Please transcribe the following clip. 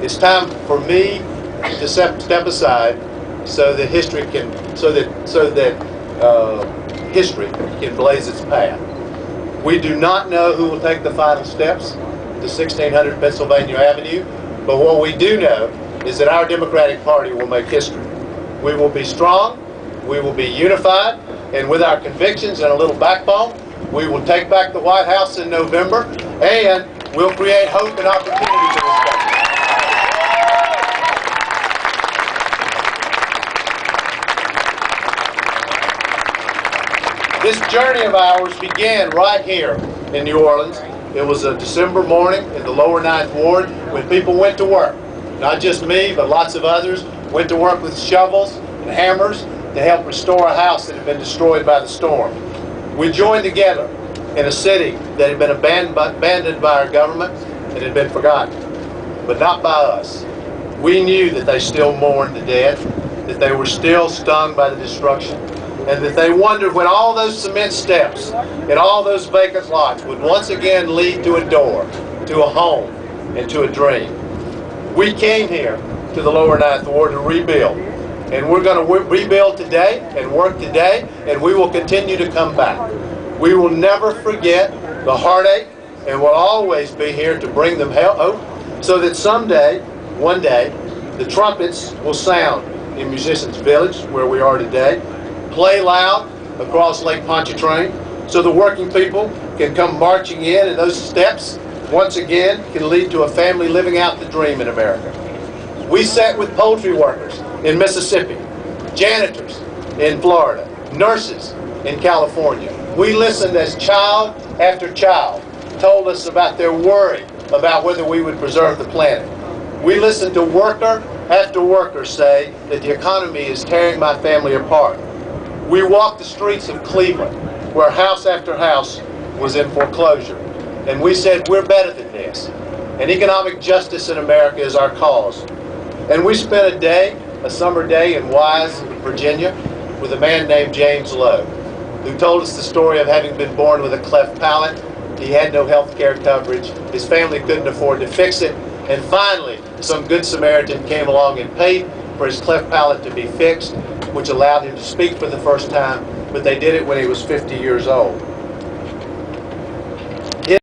It's time for me to step aside so that history can history can blaze its path. We do not know who will take the final steps to 1600 Pennsylvania Avenue, but what we do know is that our Democratic Party will make history. We will be strong, we will be unified, and with our convictions and a little backbone, we will take back the White House in November, and we'll create hope and opportunity for this country. This journey of ours began right here in New Orleans. It was a December morning in the lower 9th Ward when people went to work. Not just me, but lots of others went to work with shovels and hammers to help restore a house that had been destroyed by the storm. We joined together in a city that had been abandoned by our government and had been forgotten, but not by us. We knew that they still mourned the dead, that they were still stung by the destruction, and that they wondered when all those cement steps and all those vacant lots would once again lead to a door, to a home, and to a dream. We came here to the lower 9th Ward to rebuild, and we're going to rebuild today and work today, and we will continue to come back. We will never forget the heartache, and will always be here to bring them hope, so that someday, one day, the trumpets will sound in Musicians Village, where we are today, play loud across Lake Pontchartrain, so the working people can come marching in, and those steps, once again, can lead to a family living out the dream in America. We sat with poultry workers in Mississippi, janitors in Florida, nurses in California. We listened as child after child told us about their worry about whether we would preserve the planet. We listened to worker after worker say that the economy is tearing my family apart. We walked the streets of Cleveland, where house after house was in foreclosure, and we said, we're better than this, and economic justice in America is our cause. And we spent a summer day in Wise, Virginia, with a man named James Lowe, who told us the story of having been born with a cleft palate. He had no health care coverage, his family couldn't afford to fix it, and finally some good Samaritan came along and paid for his cleft palate to be fixed, which allowed him to speak for the first time, but they did it when he was 50 years old.